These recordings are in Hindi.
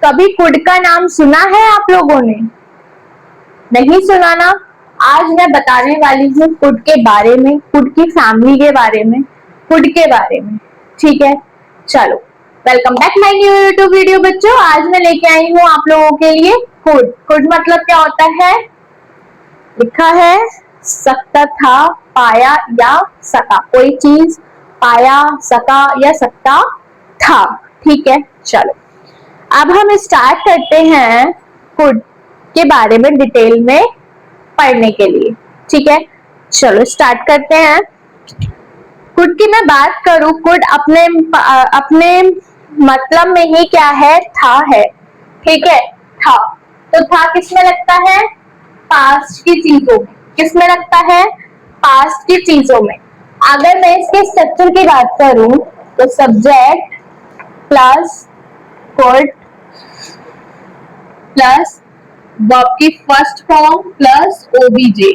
कभी कुड का नाम सुना है आप लोगों ने? नहीं सुना ना? आज मैं बताने वाली हूँ कुड के बारे में, कुड की फैमिली के बारे में, कुड के बारे में। ठीक है, चलो welcome back my new YouTube video बच्चों। आज मैं लेके आई हूँ आप लोगों के लिए कुड। कुड मतलब क्या होता है? लिखा है सकता था, पाया या सका। कोई चीज पाया, सका या सकता था। ठीक है, चलो अब हम स्टार्ट करते हैं कुड के बारे में डिटेल में पढ़ने के लिए। ठीक है, चलो स्टार्ट करते हैं। कुड की मैं बात करूं, कुड अपने अपने मतलब में ही क्या है? था है। ठीक है, था। तो था किसमें लगता है? पास्ट की चीजों में। किसमें लगता है? पास्ट की चीजों में। अगर मैं इसके स्ट्रक्चर की बात करूं तो subject plus could plus verb की first form plus OBJ.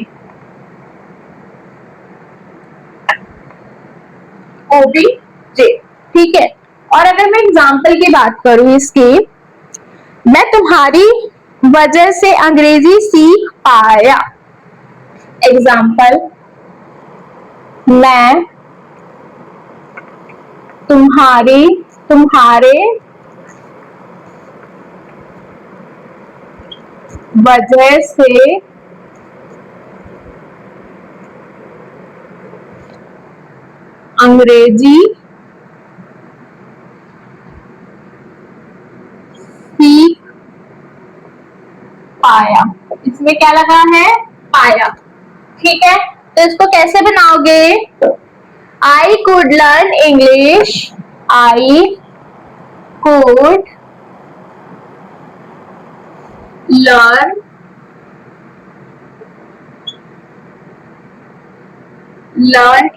OBJ, ठीक है। और अगर मैं एग्जांपल की बात करूं इसकी, मैं तुम्हारी वजह से अंग्रेजी सीख पाया। एग्जांपल, मैं तुम्हारे वजह से अंग्रेजी सीख पाया। इसमें क्या लगा है? पाया। ठीक है, तो इसको कैसे बनाओगे? I could learn English. I could learn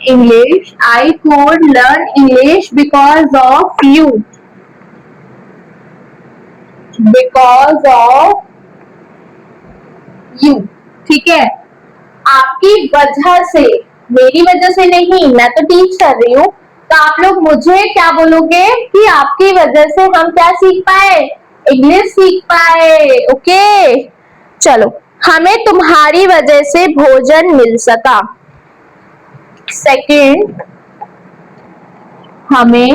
English. I could learn English because of you. Because of you. ठीक है, आपकी वजह से, मेरी वजह से नहीं, मैं तो टीच कर रही हूँ। तो आप लोग मुझे क्या बोलोगे कि आपकी वजह से हम क्या सीख पाए? इंग्लिश सीख पाए। ओके, चलो, हमें तुम्हारी वजह से भोजन मिल सका। सेकंड, हमें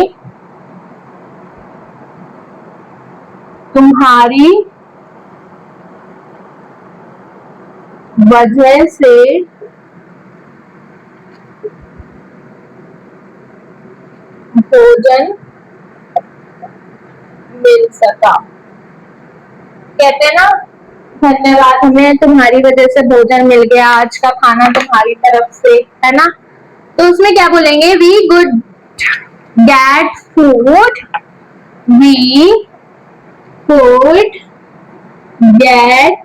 तुम्हारी वजह से भोजन मिल सका। कहते हैं ना, धन्यवाद, हमें तुम्हारी वजह से भोजन मिल गया, आज का खाना तुम्हारी तरफ से, है ना? तो उसमें क्या बोलेंगे? We could get food, we could get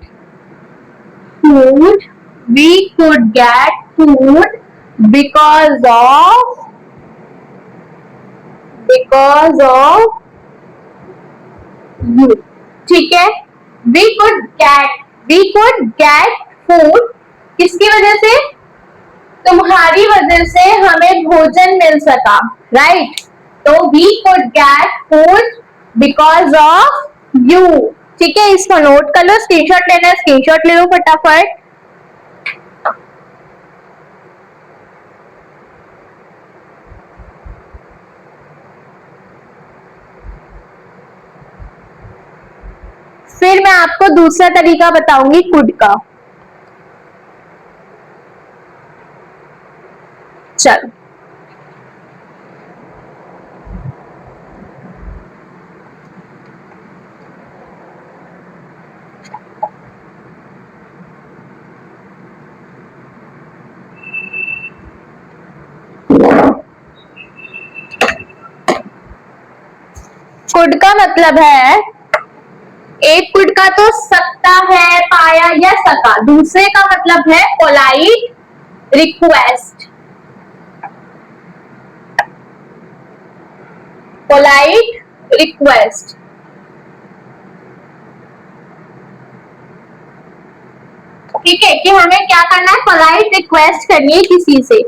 food, we could get food because of you. ठीक है, we could get food किसकी वजह से? तुम्हारी वजह से हमें भोजन मिल सका। राइट, तो we could get food because of you। ठीक है, इसको नोट कर लो, स्क्रीनशॉट लेना है, स्क्रीनशॉट ले लो फटाफट। फिर मैं आपको दूसरा तरीका बताऊंगी कुड का। चलो, कुड का मतलब है, एक कुड का तो सकता है, पाया या सका। दूसरे का मतलब है पोलाइट रिक्वेस्ट। पोलाइट रिक्वेस्ट, ठीक है, कि हमें क्या करना है? पोलाइट रिक्वेस्ट करनी है किसी से।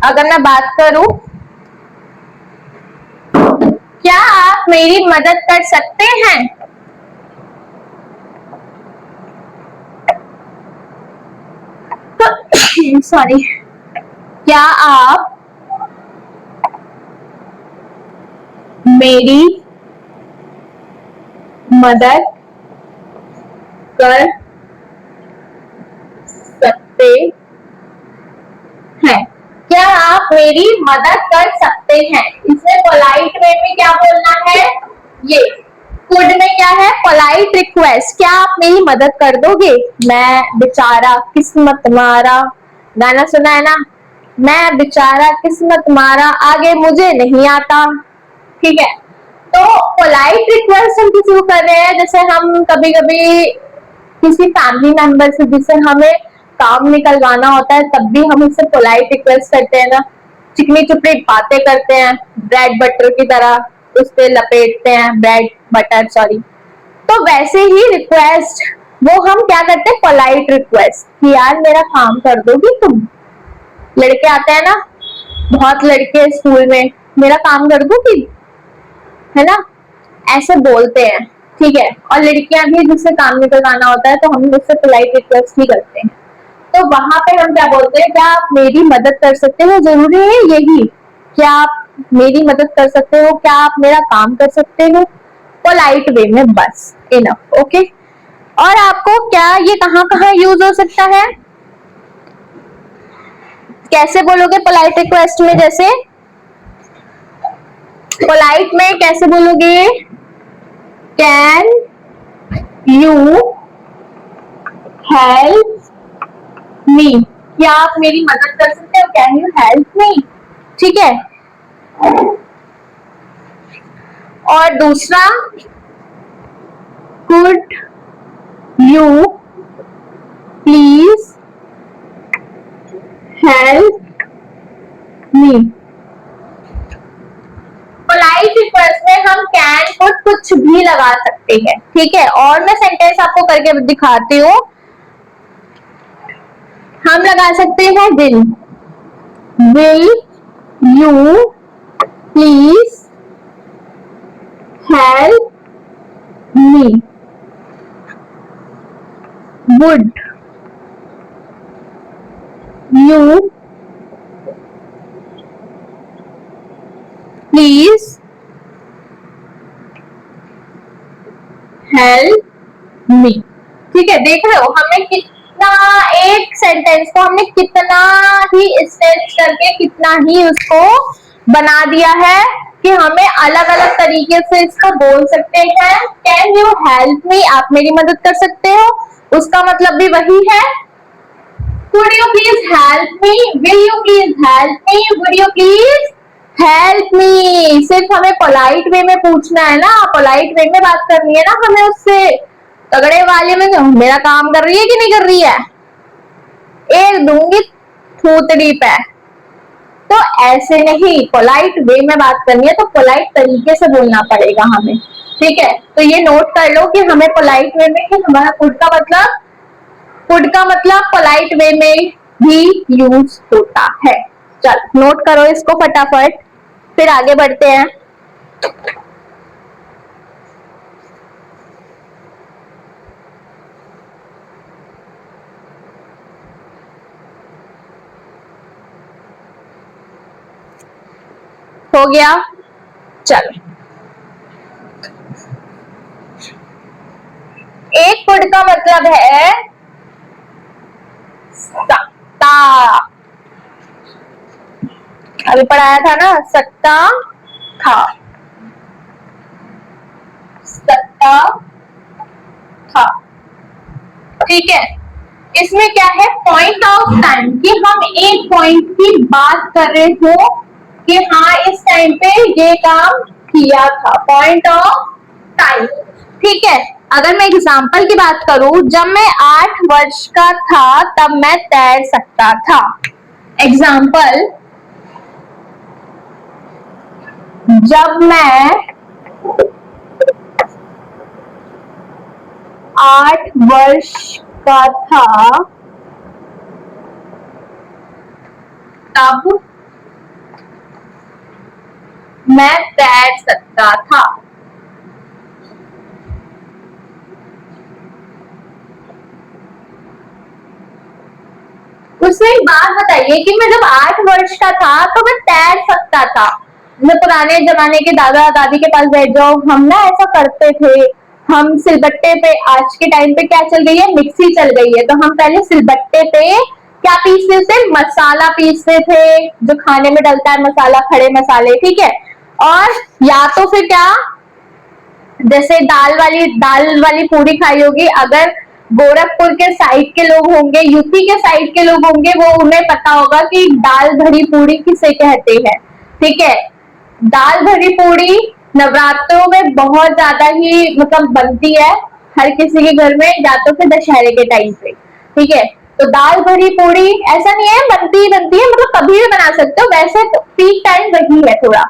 अगर मैं बात करूं, क्या मेरी मदद कर सकते हैं? तो सॉरी, क्या आप मेरी मदद कर सकते हैं? क्या आप मेरी मदद कर सकते हैं? इसमें पोलाइट वे में क्या बोलना है? ये कुड में क्या है? Polite request. क्या आप मेरी मदद कर दोगे? मैं बेचारा किस्मत मारा, गाना सुना है ना? मैं बेचारा किस्मत मारा, आगे मुझे नहीं आता। ठीक है, तो पोलाइट रिक्वेस्ट हम किसी को कर रहे हैं, जैसे हम कभी कभी किसी फैमिली मेंबर से जिससे हमें काम निकलवाना होता है, तब भी हम उससे पोलाइट रिक्वेस्ट करते हैं ना, चिकनी चुपड़ी बातें करते हैं, ब्रेड बटर की तरह उस पे लपेटते हैं, ब्रेड बटर सॉरी। तो वैसे ही रिक्वेस्ट वो हम क्या करते हैं? पोलाइट रिक्वेस्ट कि यार मेरा काम कर दोगी तुम? लड़के आते हैं ना, बहुत लड़के स्कूल में, मेरा काम कर दोगी, है ना, ऐसे बोलते हैं। ठीक है, और लड़कियां भी जिससे काम निकलवाना होता है तो हम उससे पोलाइट रिक्वेस्ट ही करते हैं। तो वहां पे हम क्या बोलते हैं? क्या आप मेरी मदद कर सकते हो? जरूरी है यही, क्या आप मेरी मदद कर सकते हो, क्या आप मेरा काम कर सकते हो, पोलाइट वे में, बस इनफ। ओके, और आपको क्या ये कहाँ कहाँ यूज हो सकता है? कैसे बोलोगे पोलाइट रिक्वेस्ट में? जैसे पोलाइट में कैसे बोलोगे? Can you help me? क्या आप मेरी मदद कर सकते हो? Can you help me? ठीक है, और दूसरा, could you please help me? Polite request में हम कैन को कुछ भी लगा सकते हैं। ठीक है, और मैं सेंटेंस आपको करके दिखाती हूँ। हम लगा सकते हैं will you please help me? Would you please help me? ठीक है, देख रहे हो हमें कितना, एक सेंटेंस को हमने कितना ही स्ट्रेच करके कितना ही उसको बना दिया है कि हमें अलग अलग तरीके से इसको बोल सकते हैं। Can you help me? आप मेरी मदद कर सकते हो, उसका मतलब भी वही है। Could you please help me? Will you please help me? Would you please help me? सिर्फ हमें पोलाइट वे में पूछना है ना, पोलाइट वे में बात करनी है ना हमें उससे। तगड़े वाले में मेरा काम कर रही है कि नहीं कर रही है, एक दूंगी थूतड़ी पे। तो ऐसे नहीं, पोलाइट वे में बात करनी है तो पोलाइट तरीके से बोलना पड़ेगा हमें। ठीक है, तो ये नोट कर लो कि हमें पोलाइट वे में, कि हमारा कुड का मतलब पोलाइट वे में भी यूज होता है। चल नोट करो इसको फटाफट, फिर आगे बढ़ते हैं। हो गया, चलो। एक कुड का मतलब है सकता, अभी पढ़ाया था ना, सकता था, सकता था। ठीक है, इसमें क्या है? पॉइंट ऑफ टाइम, कि हम एक पॉइंट की बात कर रहे हो कि हाँ इस टाइम पे ये काम किया था, पॉइंट ऑफ टाइम। ठीक है, अगर मैं एग्जाम्पल की बात करूं, जब मैं 8 वर्ष का था तब मैं तैर सकता था। एग्जाम्पल, जब मैं 8 वर्ष का था तब मैं तैर सकता था। उसमें एक बात बताइए कि मैं जब 8 वर्ष का था तो मैं तैर सकता था। मैं पुराने जमाने के दादा दादी के पास बैठ जाओ, हम ना ऐसा करते थे। हम सिलबट्टे पे, आज के टाइम पे क्या चल गई है, मिक्सी चल गई है, तो हम पहले सिलबट्टे पे क्या पीसते थे, मसाला पीसते थे, जो खाने में डलता है मसाला, खड़े मसाले, ठीक है। और या तो फिर क्या, जैसे दाल वाली पूरी खाई होगी, अगर गोरखपुर के साइड के लोग होंगे, यूपी के साइड के लोग होंगे, वो उन्हें पता होगा कि दाल भरी पूरी किसे कहते हैं, ठीक है। दाल भरी पूरी नवरात्रों में बहुत ज्यादा ही मतलब बनती है, हर किसी के घर में, या तो फिर दशहरे के टाइम पे, ठीक है। तो दाल भरी पूरी ऐसा नहीं है, बनती ही बनती है, मतलब कभी भी बना सकते हो, वैसे तो पीक टाइम वही है थोड़ा,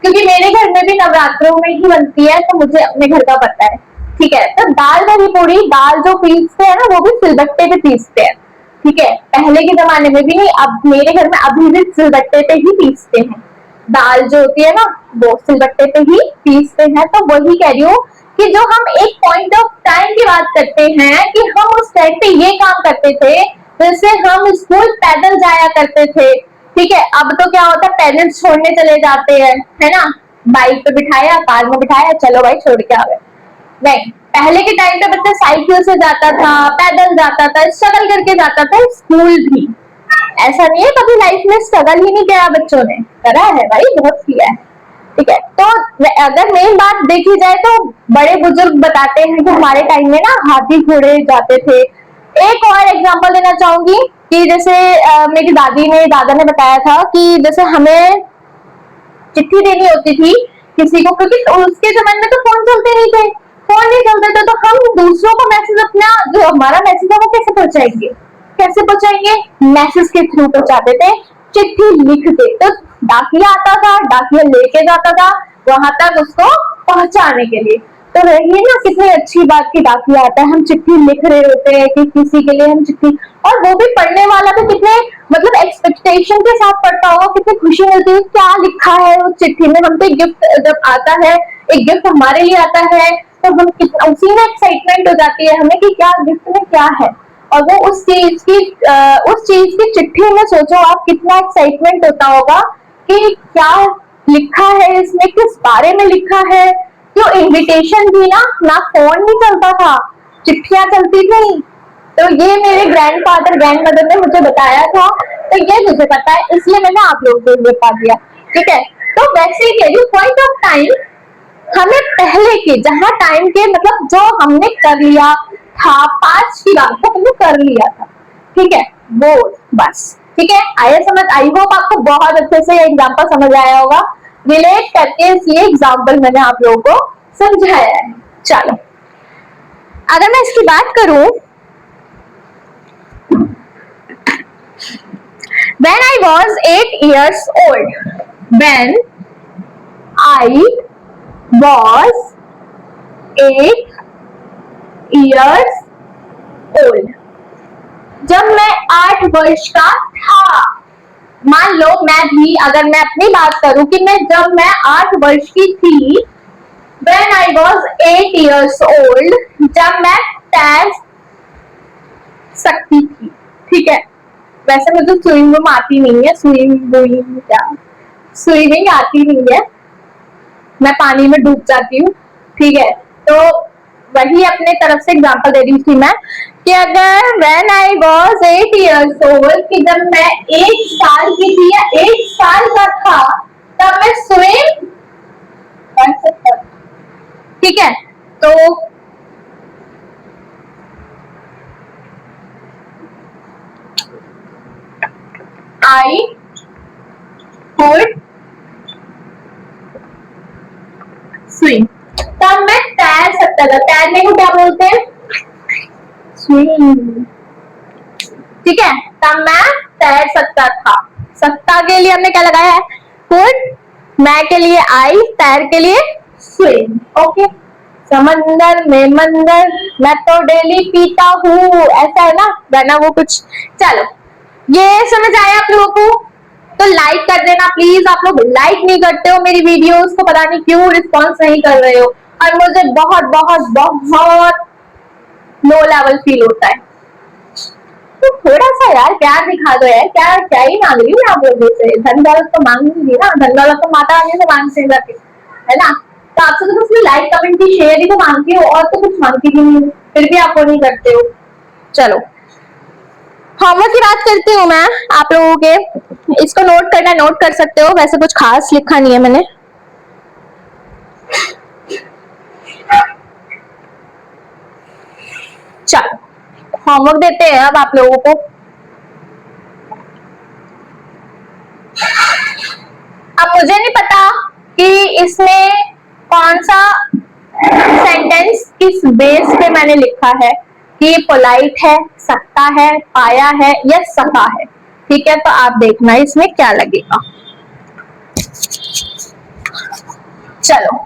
क्योंकि मेरे घर में भी नवरात्रों में ही बनती है, तो मुझे अपने घर का पता है, ठीक है। तो दाल भरी पूरी, दाल जो पीसते हैं ना वो भी सिलबट्टे पे पीसते हैं, ठीक है। पहले के जमाने में भी नहीं, अब मेरे घर में अभी भी सिलबट्टे पे ही पीसते हैं। दाल जो होती है ना वो सिलबट्टे पे ही पीसते हैं। तो वही कह रही हूँ कि जो हम एक पॉइंट ऑफ टाइम की बात करते हैं कि हम उस टाइम पे ये काम करते थे, जैसे हम स्कूल पैदल जाया करते थे, ठीक है। अब तो क्या होता है, पेरेंट्स छोड़ने चले जाते हैं, है ना, बाइक पे बिठाया, कार में बिठाया, चलो भाई छोड़ के आ गए। नहीं, पहले के टाइम पे बच्चा साइकिल से जाता था, पैदल जाता था, स्ट्रगल करके जाता था स्कूल भी। ऐसा नहीं है कभी लाइफ में स्ट्रगल ही नहीं किया, बच्चों ने करा है भाई, बहुत किया है, ठीक है। तो अगर मेन बात देखी जाए तो बड़े बुजुर्ग बताते हैं कि हमारे टाइम में ना हाथी घोड़े जाते थे। एक और एग्जांपल देना चाहूंगी कि जैसे मेरी दादा ने बताया था कि जैसे हमें चिट्ठी देनी होती थी किसी को, क्योंकि उसके जमाने में तो फोन चलते नहीं थे, फोन नहीं चलते थे, तो हम दूसरों को मैसेज, अपना जो हमारा मैसेज है वो कैसे पहुंचाएंगे, मैसेज के थ्रू पहुंचाते थे, चिट्ठी लिखते, तो डाकिया आता था, डाकिया लेके जाता था वहां तक उसको पहुंचाने के लिए। तो रही ना कितनी अच्छी बात की डाकिया आता है, हम चिट्ठी लिख रहे होते हैं कि किसी के लिए हम चिट्ठी, और वो भी पढ़ने वाला भी कितने मतलब एक्सपेक्टेशन के साथ पढ़ता होगा, कितनी खुशी मिलती है, क्या लिखा है उस चिट्ठी में। हम पे गिफ्ट जब आता है, एक गिफ्ट हमारे लिए आता है, तो हम उसी में एक्साइटमेंट हो जाती है हमें कि क्या गिफ्ट में क्या है, और वो उस चीज की चिट्ठी में सोचो आप कितना एक्साइटमेंट होता होगा कि क्या लिखा है इसमें, किस बारे में लिखा है। जो इनविटेशन भी ना फोन नहीं चलता था, चिट्ठियां चलती थी। तो ये मेरे ग्रैंडफादर ग्रैंडमदर ने मुझे बताया था, तो ये मुझे पता है, इसलिए मैंने आप लोगों को बता दिया, ठीक है। तो वैसे ही कह रही हूँ, पॉइंट ऑफ टाइम हमें पहले के जहां टाइम के मतलब जो हमने कर लिया था, पास्ट की बात को हमने कर लिया था, ठीक है, वो बस, ठीक है। आया समझ, आई होप आपको बहुत अच्छे से एग्जाम्पल समझ आया होगा, रिलेट करके इसलिए एग्जाम्पल मैंने आप लोगों को समझाया है। चलो, अगर मैं इसकी बात करूं, when I was 8 years old, when I was 8 years old, जब मैं 8 वर्ष का था, मान लो मैं भी, अगर मैं अपनी बात करूं कि जब मैं 8 वर्ष की थी, when I was 8 years old, जब मैं तैर सकती थी, ठीक है। वैसे मुझे स्विमिंग आती नहीं है, स्विमिंग आती नहीं है, मैं पानी में डूब जाती हूँ, ठीक है। तो वही अपने तरफ से एग्जांपल दे रही थी मैं कि अगर when I was 8 years old, कि जब मैं 1 साल की थी या 1 साल का था, तब मैं स्विम कर सकता था, ठीक है। तो I could swim, तब मैं तैर सकता था। तैरने को क्या बोलते हैं, स्विम, ठीक है। तब मैं तैर सकता था, सकता के लिए हमने क्या लगाया है, कुड, मैं के लिए आई, तैर के लिए स्विम, ओके। समंदर में मंदर, मैं तो डेली पीता हूँ, ऐसा है ना गाना वो कुछ। चलो, ये समझ आया आप लोगों को, तो लाइक कर देना प्लीज। आप लोग लाइक नहीं करते हो मेरी वीडियोस को, पता नहीं क्यों रिस्पॉन्स नहीं कर रहे हो, और मुझे बहुत बहुत बहुत लो लेवल फील होता है। तो थोड़ा सा यार प्यार दिखा दो यार, क्या क्या ही मांग रही हूँ आप लोगों से, धन दौलत तो मांगूंगी ना, धन दौलत तो माता रानी से मांग से जाके, है ना। तो आपसे तो बस लाइक कमेंट की शेयर ही तो मांगती हो, और तो कुछ मांगती भी नहीं, फिर भी आप वो नहीं करते हो। चलो होमवर्क की बात करती हूँ मैं आप लोगों के, इसको नोट करना नोट कर सकते हो, वैसे कुछ खास लिखा नहीं है मैंने। चलो होमवर्क देते हैं अब आप लोगों को। अब मुझे नहीं पता कि इसमें कौन सा सेंटेंस किस बेस पे मैंने लिखा है, कि पोलाइट है, सकता है, पाया है या सका है। ठीक है, तो आप देखना इसमें क्या लगेगा। चलो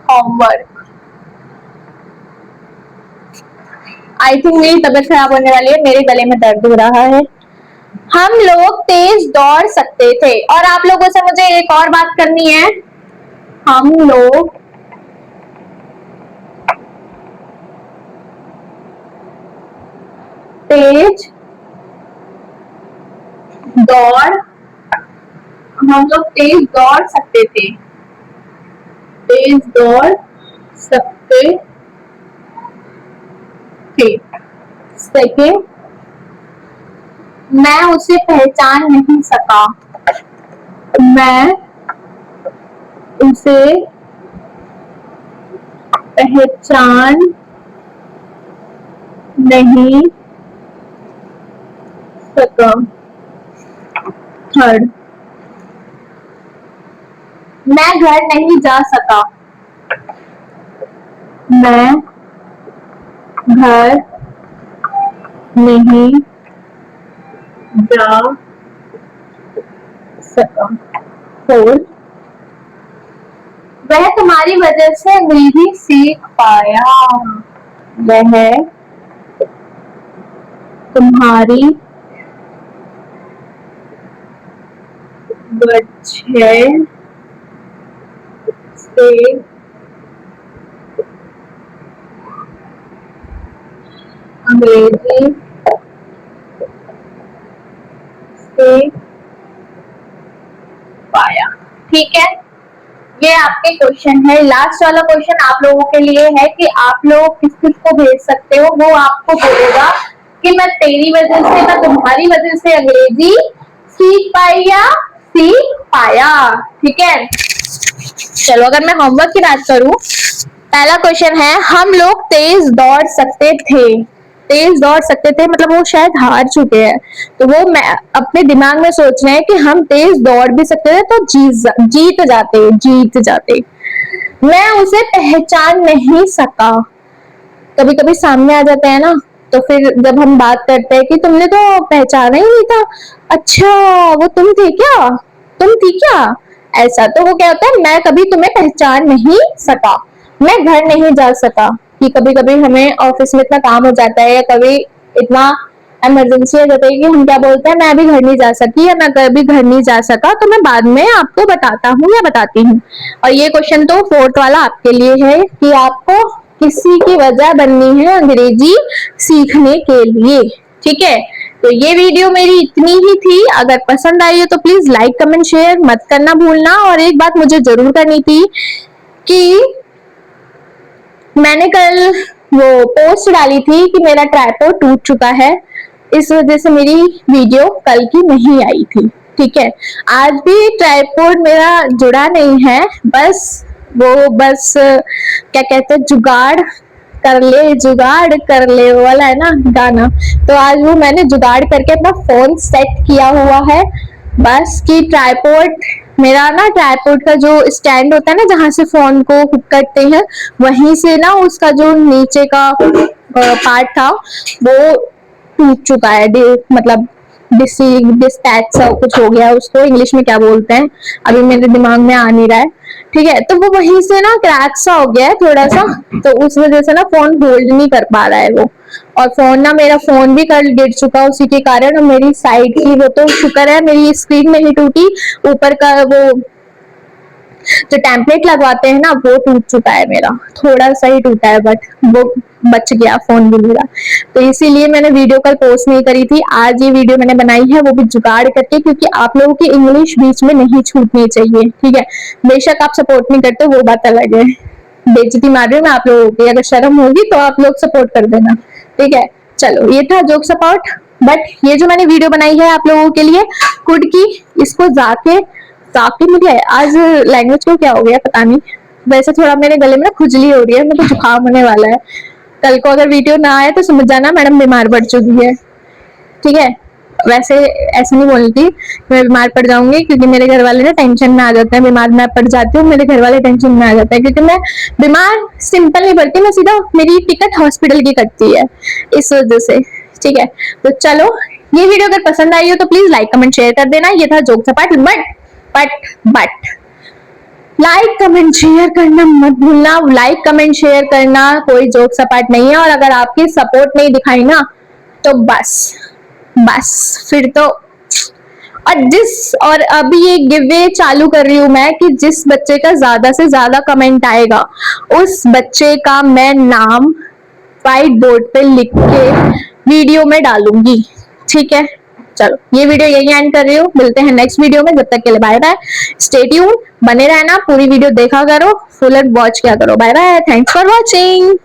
होमवर्क, आई थिंक मेरी तबीयत खराब होने वाली है, मेरे गले में दर्द हो रहा है। हम लोग तेज दौड़ सकते थे, और आप लोगों से मुझे एक और बात करनी है, हम लोग तेज दौड़, हम लोग तेज दौड़ सकते थे, तेज दौड़ सकते थे। सेकेंड, मैं उसे पहचान नहीं सका, मैं उसे पहचान नहीं सका। थर्ड, मैं घर नहीं जा सका, मैं घर नहीं जा सका। फोर्थ, वह तुम्हारी वजह से अंग्रेजी सीख पाया, वह तुम्हारी वजह से अंग्रेजी सीख पाया। ठीक है, ये आपके क्वेश्चन है। लास्ट वाला क्वेश्चन आप लोगों के लिए है कि आप लोग किस किस को भेज सकते हो, वो आपको बोलेगा कि मैं तेरी वजह से, मैं तुम्हारी वजह से अंग्रेजी सीख पाई या सीख पाया। ठीक है, चलो अगर मैं होमवर्क की बात करूं, पहला क्वेश्चन है हम लोग तेज दौड़ सकते थे, तेज दौड़ सकते थे मतलब वो शायद हार चुके हैं, तो वो मैं अपने दिमाग में सोच रहे हैं कि हम तेज दौड़ भी सकते थे तो जीत जाते। मैं उसे पहचान नहीं सका, कभी कभी सामने आ जाता है ना, तो फिर जब हम बात करते हैं कि तुमने तो पहचाना ही नहीं था, अच्छा वो तुम थे क्या, तुम थी क्या, ऐसा। तो वो क्या होता है, मैं कभी तुम्हें पहचान नहीं सका। मैं घर नहीं जा सका, कि कभी कभी हमें ऑफिस में इतना काम हो जाता है या कभी इतना इमरजेंसी हो जाता है कि हम क्या बोलते हैं, मैं अभी घर नहीं जा सकी या मैं कभी घर नहीं जा सका, तो मैं बाद में आपको बताता हूँ या बताती हूँ। और ये क्वेश्चन तो फोर्थ वाला आपके लिए है कि आपको किसी की वजह बननी है अंग्रेजी सीखने के लिए। ठीक है, तो ये वीडियो मेरी इतनी ही थी। अगर पसंद आई हो तो प्लीज लाइक कमेंट शेयर मत करना भूलना। और एक बात मुझे जरूर करनी थी कि मैंने कल वो पोस्ट डाली थी कि मेरा ट्राइपॉड टूट चुका है, इस वजह से मेरी वीडियो कल की नहीं आई थी। ठीक है, आज भी ट्राइपॉड मेरा जुड़ा नहीं है, बस क्या कहते हैं, जुगाड़ कर ले वो वाला है ना गाना, तो आज वो मैंने जुगाड़ करके अपना फोन सेट किया हुआ है। बस कि ट्राइपॉड मेरा ना, ट्राइपॉड का जो स्टैंड होता है ना जहां से फोन को हुक करते हैं, वहीं से ना उसका जो नीचे का पार्ट था वो टूट चुका है, मतलब डिस्पैच सा कुछ हो गया, उसको इंग्लिश में क्या बोलते हैं अभी मेरे दिमाग में आ नहीं रहा है। ठीक है, तो वो वहीं से ना क्रैक सा हो गया है थोड़ा सा, तो उस वजह से ना फोन होल्ड नहीं कर पा रहा है वो। और फोन ना, मेरा फोन भी कल गिर चुका उसी के कारण, और मेरी साइड की वो तो शुक्र है मेरी स्क्रीन नहीं टूटी, ऊपर का वो जो टेम्पलेट लगवाते हैं ना वो टूट चुका है मेरा, थोड़ा सा ही टूटा है बट वो बच गया फोन भी मेरा। तो इसीलिए मैंने वीडियो कल पोस्ट नहीं करी थी, आज ये वीडियो मैंने बनाई है वो भी जुगाड़ करके, क्योंकि आप लोगों की इंग्लिश बीच में नहीं छूटनी चाहिए, ठीक है। बेशक आप सपोर्ट नहीं करते वो बात अलग है, बेइज्जती मार रही हूँ मैं आप लोगों की, अगर शर्म होगी तो आप लोग सपोर्ट कर देना, ठीक है। चलो ये था जोक्स अबाउट, बट ये जो मैंने वीडियो बनाई है आप लोगों के लिए कुड की, इसको जाके मुझे आज लैंग्वेज को क्या हो गया पता नहीं, वैसे थोड़ा मेरे गले में खुजली हो रही है, मुझे जुकाम होने वाला है। कल को अगर वीडियो ना आए तो समझ जाना मैडम बीमार पड़ चुकी है, ठीक है। वैसे ऐसे नहीं बोलती मैं बीमार पड़ जाऊंगी, क्योंकि मेरे घर वाले ना टेंशन में आ जाते हैं, बीमार मैं पड़ जाती हूँ मेरे घर वाले टेंशन में आ जाते हैं, क्योंकि मैं बीमार सिंपल नहीं पड़ती, मैं सीधा मेरी टिकट हॉस्पिटल की कटती है इस वजह से, ठीक है। तो चलो ये वीडियो अगर पसंद आई हो तो प्लीज लाइक कमेंट शेयर कर देना, ये था jokes apart, but like comment share करना मत भूलना, लाइक कमेंट शेयर करना कोई जोक्स अपार्ट नहीं है, और अगर आपकी सपोर्ट नहीं दिखाई ना तो बस फिर तो, और अभी ये गिवे चालू कर रही हूं मैं कि जिस बच्चे का ज्यादा से ज्यादा कमेंट आएगा उस बच्चे का मैं नाम व्हाइट बोर्ड पे लिख के वीडियो में डालूंगी, ठीक है। चलो ये वीडियो यही एंड कर रही हूँ, मिलते हैं नेक्स्ट वीडियो में, जब तक के लिए बाय बाय, स्टे ट्यून, बने रहना, पूरी वीडियो देखा करो, फुल एंड वॉच किया करो, bye bye, thanks for watching.